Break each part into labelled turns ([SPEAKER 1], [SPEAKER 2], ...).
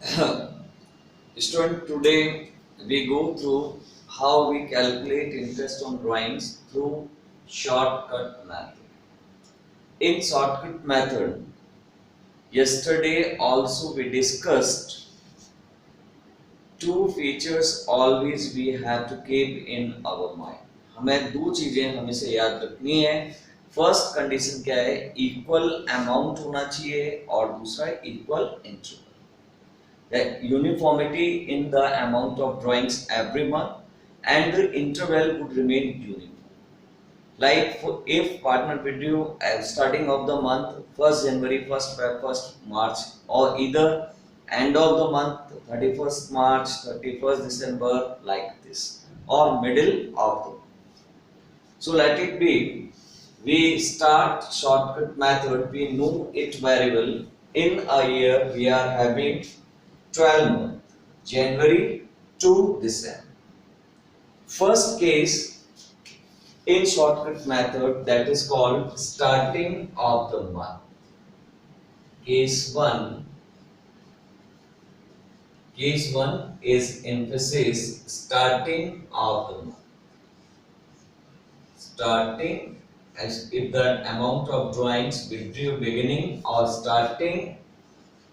[SPEAKER 1] Student, today we go through how we calculate interest on drawings through shortcut method. In shortcut method, yesterday also we discussed two features always we have to keep in our mind. हमें दो चीजें हमेशा याद रखनी है. First condition क्या है? Equal amount होना चाहिए और दूसरा equal interval. The uniformity in the amount of drawings every month and the interval would remain uniform. Like if partner video at starting of the month 1st January, 1st Feb, 1st March, or either end of the month 31st March, 31st December, like this, or middle of the month. So let it be. We start shortcut method. We know it very well. In a year we are having 12 months, January to December. First case in shortcut method, that is called starting of the month. Case 1 is emphasis starting of the month. Starting as if the amount of drawings between beginning or starting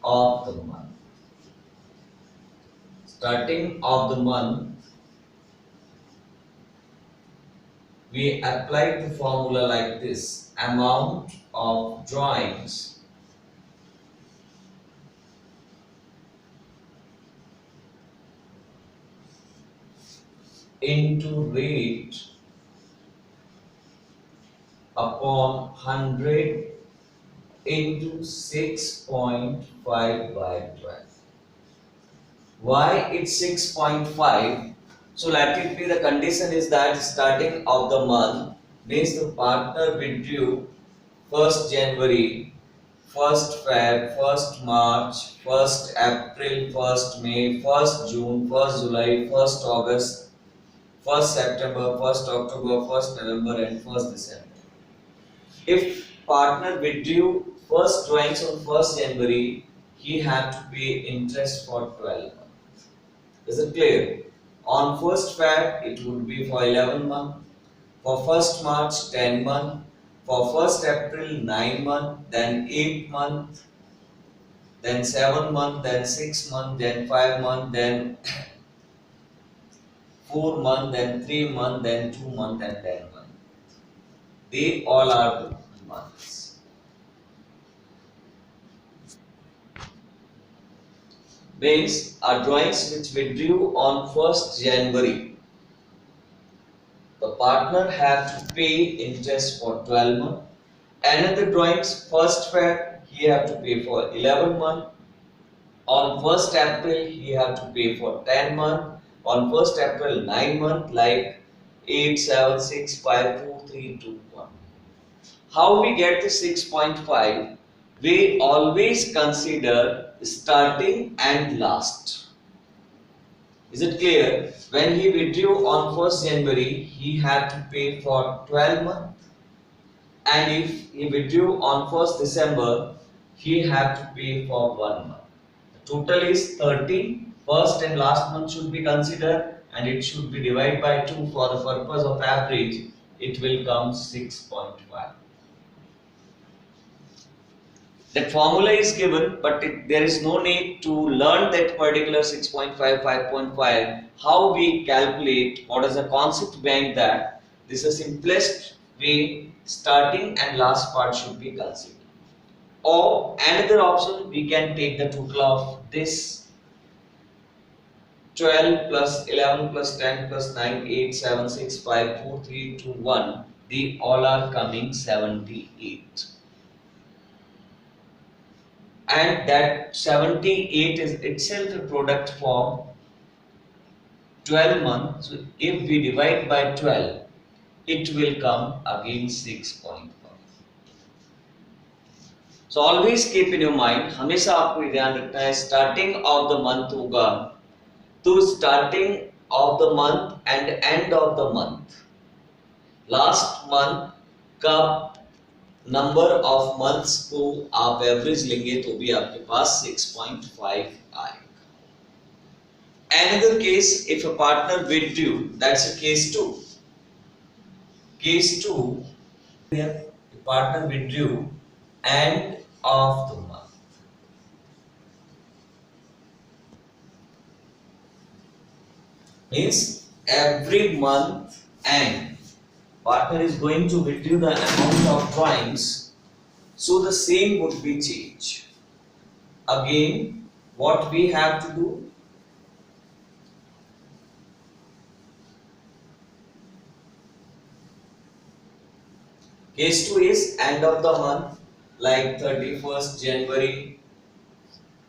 [SPEAKER 1] of the month. Starting of the month, we applied the formula like this: amount of drawings into rate upon 100 into 6.5 by 12. Why it's 6.5? So let it be, the condition is that starting of the month means the partner withdrew 1st January, 1st Feb, 1st March, 1st April, 1st May, 1st June, 1st July, 1st August, 1st September, 1st October, 1st November and 1st December. If partner withdrew first drawings on 1st January, he had to pay interest for 12 months. Is it clear? On 1st Feb, it would be for 11 months. For 1st March, 10 months. For 1st April, 9 months. Then 8 months. Then 7 months. Then 6 months. Then 5 months. Then 4 months. Then 3 months. Then 2 months. And 10 months. They all are the months. Means our drawings which withdrew on 1st January, the partner have to pay interest for 12 months. Another drawings 1st Feb, he have to pay for 11 months. On 1st April, he have to pay for 10 months. On 1st April, 9 months, like 8, 7, 6, 5, 4, 3, 2, 1. How we get the 6.5? We always consider starting and last. Is it clear? When he withdrew on 1st January, he had to pay for 12 months. And if he withdrew on 1st December, he had to pay for 1 month. The total is 30. First and last month should be considered and it should be divided by 2 for the purpose of average. It will come 6.5. That formula is given, but there is no need to learn that particular 6.5, 5.5. How we calculate, what is the concept behind that? This is the simplest way. Starting and last part should be considered. Or another option, we can take the total of this 12 plus 11 plus 10 plus 9, 8, 7, 6, 5, 4, 3, 2, 1. They all are coming 78. And that 78 is itself a product for 12 months. So if we divide by 12, it will come again 6.5. So always keep in your mind, हमेशा आपको ये ध्यान रखना है, starting of the month होगा तो starting of the month and end of the month, last month का number of months को आप एवरेज लेंगे तो भी आपके पास 6.5 आएगा. Another case, if a partner withdrew, that's a case 2. Case 2, here the partner withdrew end of the month. Means every month end, partner is going to withdraw the amount of drawings, so the same would be changed. Again, what we have to do? Case 2 is end of the month, like 31st January,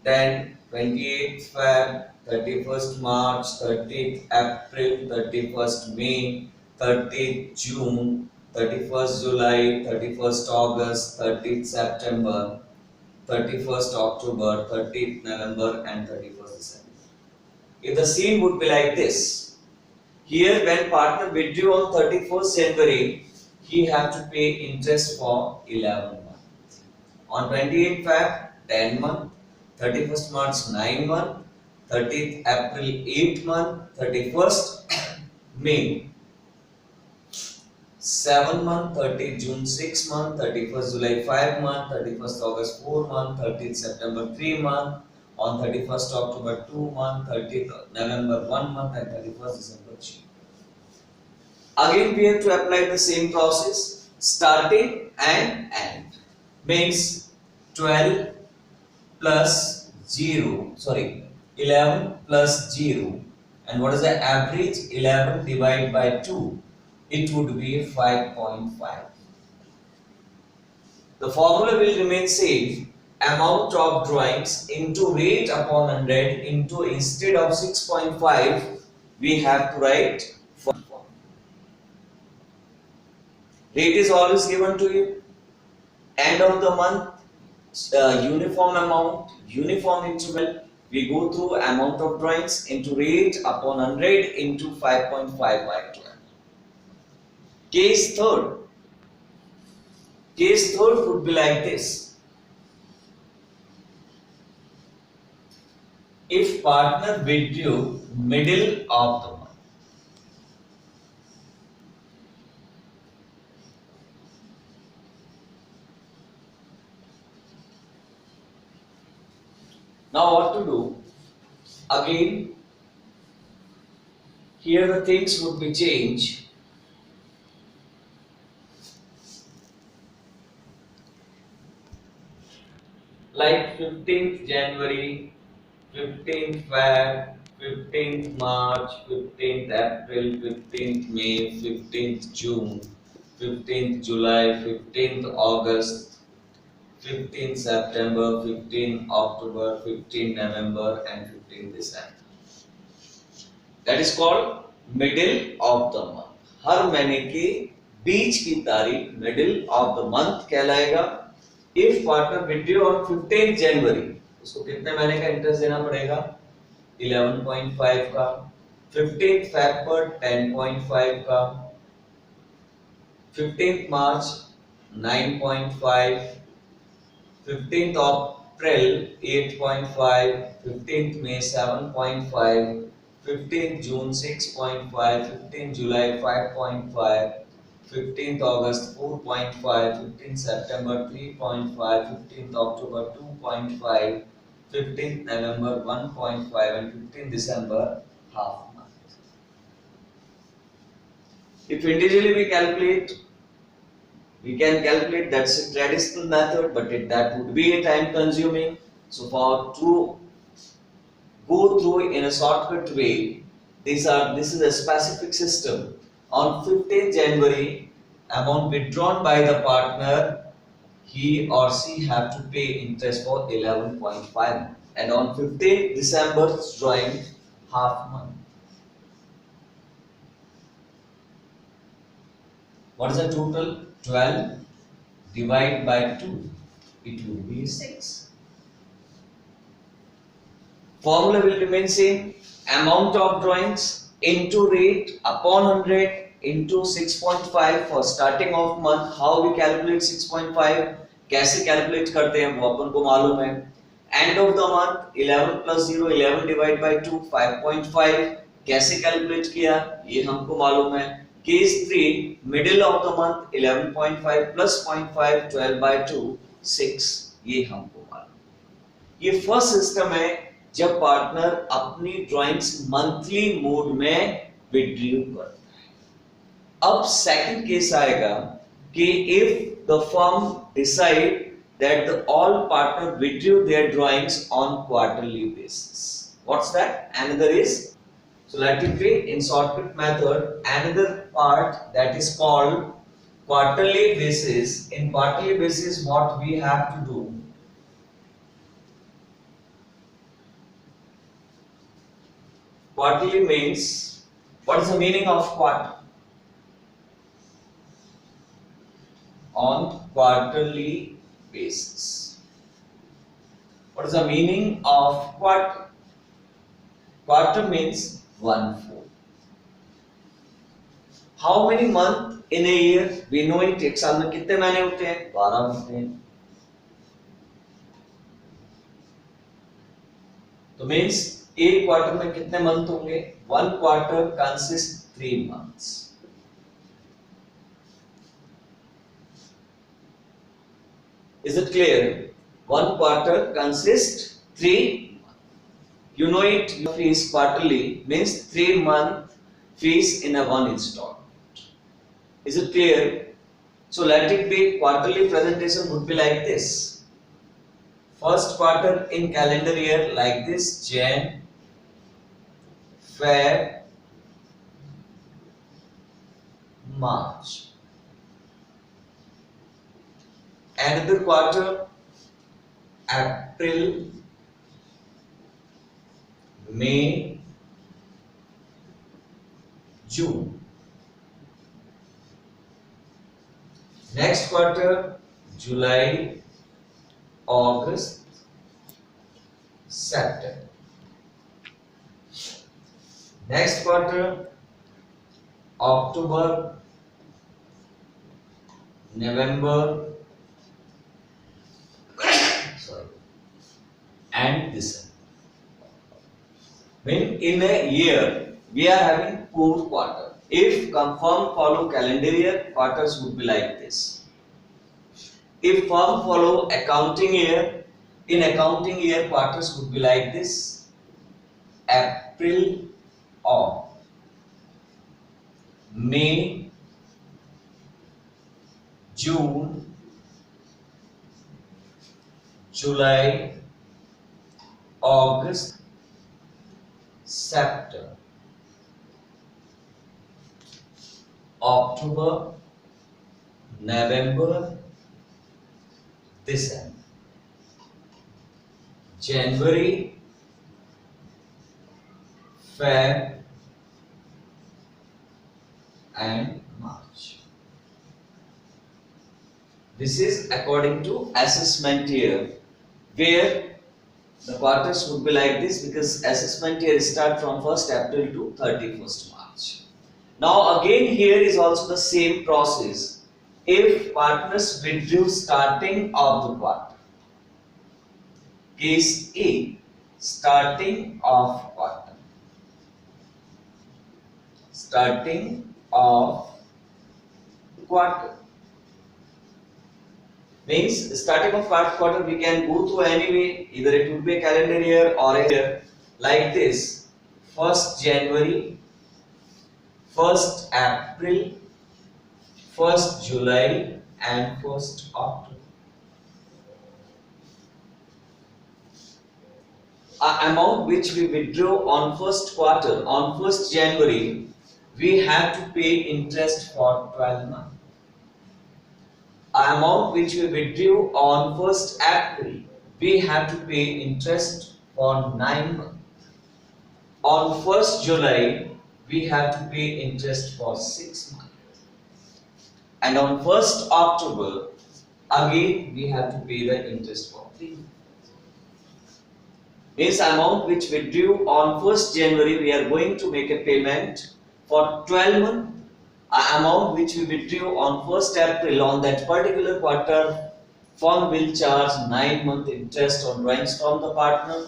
[SPEAKER 1] then 28th Feb, 31st March, 30th April, 31st May, 30th June, 31st July, 31st August, 30th September, 31st October, 30th November and 31st December. If the scene would be like this, here when partner withdrew on 31st January, he have to pay interest for 11 months. On 28th Feb, 10 months, 31st March, 9 months, 30th April, 8 months, 31st May, 7 months, 30th June, 6 months, 31st July, 5 months, 31st August, 4 months, 30th September, 3 months, on 31st October, 2 months, 30th November, 1 month and 31st December, 3. Again we have to apply the same process, starting and end. Means 12 plus 0, 11 plus 0, and what is the average? 11 divided by 2, it would be 5.5. The formula will remain same, amount of drawings into rate upon 100 into, instead of 6.5 we have to write 4. Rate is always given to you, end of the month, uniform amount, uniform interval, we go through amount of drawings into rate upon 100 into 5.5 by 12. Case third would be like this. If partner withdrew middle of the month, now what to do? Again, here the things would be changed. Like 15th January, 15th Feb, 15th March, 15th April, 15th May, 15th June, 15th July, 15th August, 15th September, 15th October, 15th November and 15th December. That is called middle of the month. हर महीने के बीच की तारीख middle of the month कहलाएगा. If partner withdrew on 15th January, उसको कितने महीने का interest देना पड़ेगा? 11.5 का. 15th Feb पर 10.5 का. 15th March 9.5. 15th April 8.5. 15th May 7.5. 15th June 6.5. 15th July 5.5. 15th August 4.5, 15th September 3.5, 15th October 2.5, 15th November 1.5 and 15th December half month. If individually we can calculate, that's a traditional method, but that would be a time consuming. So to go through in a shortcut way, this is a specific system. On 15th January, amount withdrawn by the partner, he or she have to pay interest for 11.5, and on 15th December drawing half month. What is the total? 12 divided by 2, it will be 6. Formula will remain same, amount of drawings into rate upon 100 into 6.5 for starting of month. How we calculate 6.5, कैसे calculate करते हैं वो अपन को मालूम है. End of the month 11 प्लस 0 11 divide by 2 5.5 कैसे calculate किया ये हमको मालूम है। Case 3 middle of the month 11.5 प्लस 0.5 12 बाय 2 6 ये हमको मालूम। ये फर्स्ट सिस्टम है जब पार्टनर अपनी ड्राइंग्स मंथली मोड में विड्रॉ करता है। अब सेकंड केस आएगा कि if the firm decide that all partner withdrew their drawings on quarterly basis. What's that? Another is, so let it be in shortcut method, another part that is called quarterly basis. In quarterly basis what we have to do, quarterly means, what is the meaning of quarter? On quarterly basis. What is the meaning of quarter? Quarter means 1/4. How many month in a year? We know it. एक साल में कितने महीने होते हैं? 12 होते हैं। तो means एक क्वार्टर में कितने मंथ होंगे? 1 quarter consists 3 months. Is it clear? 1 quarter consists 3 months. You know it, your fees quarterly means 3 month fees in a one installment. Is it clear? So let it be, quarterly presentation would be like this. First quarter in calendar year like this, Jan, Feb, March. Another quarter, April, May, June. Next quarter, July, August, September. Next quarter, October, November, and December. When in a year we are having 4 quarters. If firm follow calendar year, quarters would be like this. If firm follow accounting year, in accounting year quarters would be like this. April or May, June, July, August, September, October, November, December, January, Feb, and March. This is according to assessment year, where the quarters would be like this, because assessment year start from 1st April to 31st March. Now again here is also the same process. If partners withdrew starting of the quarter, case A, starting of quarter, starting of quarter means starting of quarter we can go through any way, either it would be a calendar year or a year like this. 1st January, 1st April, 1st July and 1st October. Amount which we withdraw on 1st quarter, on 1st January, we have to pay interest for 12 months. Amount which we withdrew on 1st April, we have to pay interest for 9 months. On 1st July, we have to pay interest for 6 months. And on 1st October, again we have to pay the interest for 3 months. Means amount which we withdrew on 1st January, we are going to make a payment for 12 months. Amount which we withdrew on 1st April on that particular quarter, firm will charge 9-month interest on drawings from the partner.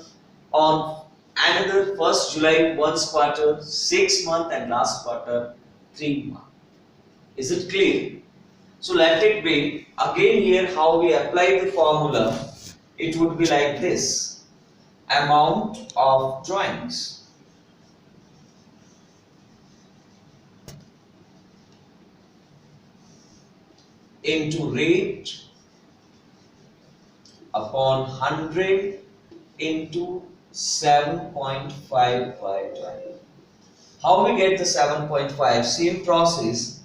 [SPEAKER 1] On another 1st July, once quarter, 6 month, and last quarter, 3 month. Is it clear? So let it be. Again here how we apply the formula, it would be like this. Amount of drawings into rate upon 100 into 7.5 by 20. How we get the 7.5? Same process.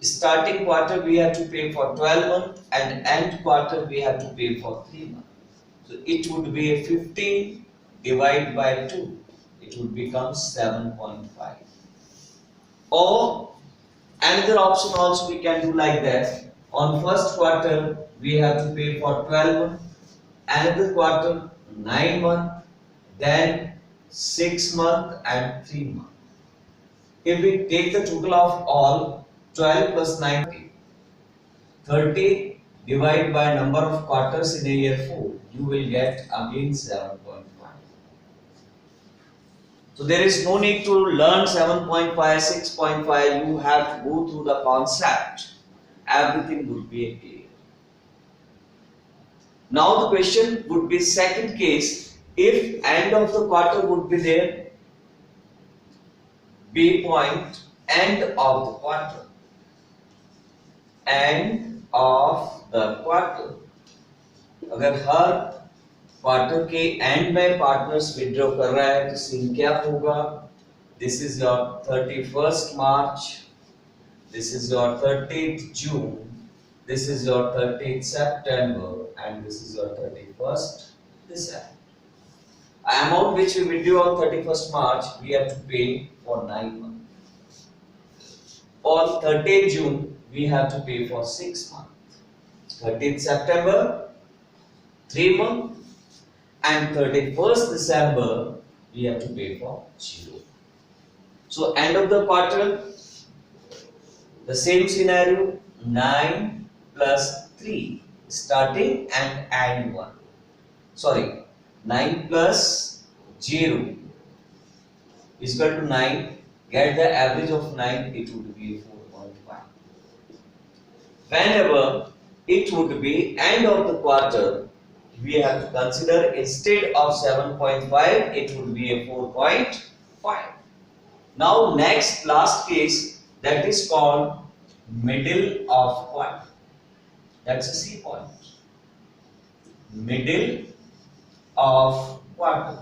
[SPEAKER 1] Starting quarter we have to pay for 12 months and end quarter we have to pay for 3 months. So it would be a 15 divided by 2. It would become 7.5. Or another option also we can do like that. On first quarter we have to pay for 12 months, another quarter 9 months, then 6 months and 3 months. If we take the total of all, 12 plus 9, 30 divided by number of quarters in a year 4, you will get again 7.5. So there is no need to learn 7.5, 6.5, you have to go through the concept. Everything would be clear. Now the question would be second case, if end of the quarter would be there, B point, end of the quarter. End of the quarter. अगर हर quarter के and में partners withdraw कर रहा है तो scene क्या होगा? This is your 31st March, this is your 30th June, this is your 30th September, and this is your 31st December. Amount which we withdraw on 31st March, we have to pay for 9 months. On 30th June, we have to pay for 6 months. 30th September, 3 months, and 31st December, we have to pay for 0. So end of the quarter, the same scenario, 9 plus 3, starting and end 1. Sorry, 9 plus 0 is equal to 9. Get the average of 9, it would be 4.5. Whenever it would be end of the quarter, we have to consider instead of 7.5, it would be a 4.5. Now next last case, that is called middle of quarter. That's a C point. Middle of quarter.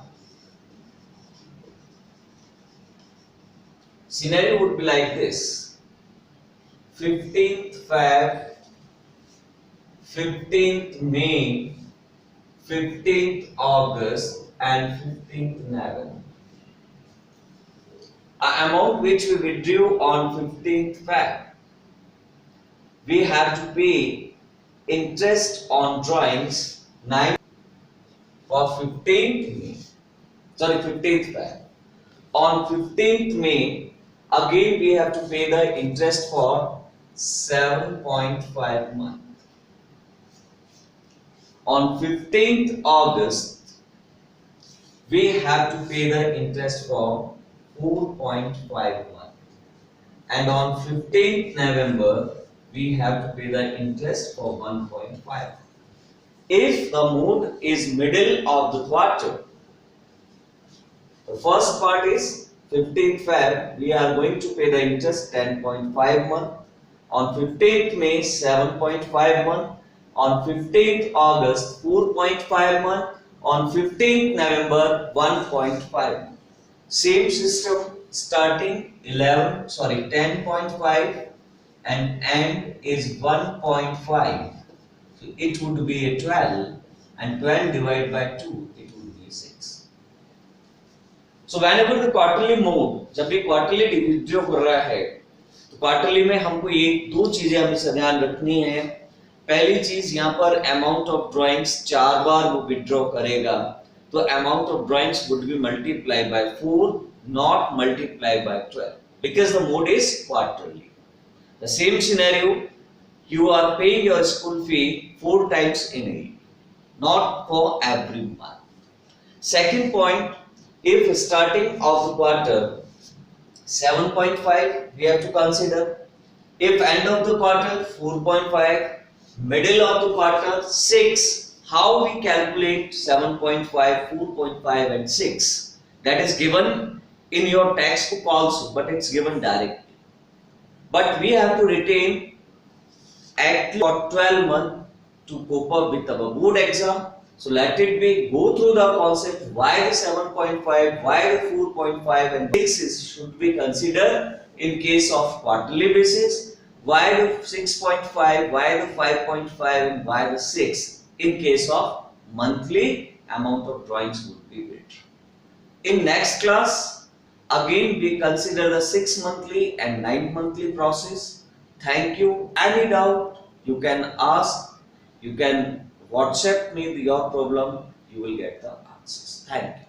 [SPEAKER 1] Scenario would be like this: 15th Feb, 15th May, 15th August, and 15th November. An amount which we withdrew on 15th Feb, we have to pay interest on drawings 9 for 15th May. Sorry, 15th Feb. On 15th May, again we have to pay the interest for 7.5 months. On 15th August, we have to pay the interest for 4.5 months. And on 15th November, we have to pay the interest for 1.5. If the mood is middle of the quarter, the first part is 15th Feb, we are going to pay the interest 10.5 month. On 15th May, 7.5 month. On 15th August, 4.5 month. On 15th November, 1.5 month. Same system, starting 10.5 and end is 1.5. So it would be a 12, and 12 divided by 2, it would be 6. So whenever the quarterly mode, जब भी quarterly withdraw कर रहा है, तो quarterly में हमको ये दो चीजें हमें ध्यान रखनी है. पहली चीज यहाँ पर amount of drawings 4 बार वो withdraw करेगा, तो amount of drawings would be multiplied by 4, not multiplied by 12, because the mode is quarterly. The same scenario, you are paying your school fee 4 times in a year, not for every month. Second point, if starting of the quarter 7.5 we have to consider, if end of the quarter 4.5, middle of the quarter 6, how we calculate 7.5, 4.5 and 6? That is given in your textbook also, but it's given directly. But we have to retain at least for 12 months to cope up with our board exam. So let it be, go through the concept, why the 7.5, why the 4.5 and 6 should be considered in case of quarterly basis, why the 6.5, why the 5.5 and why the 6 in case of monthly amount of drawings would be built. In next class, again we consider the 6 monthly and 9 monthly process. Thank you. Any doubt you can ask, you can WhatsApp me your problem, you will get the answers. Thank you.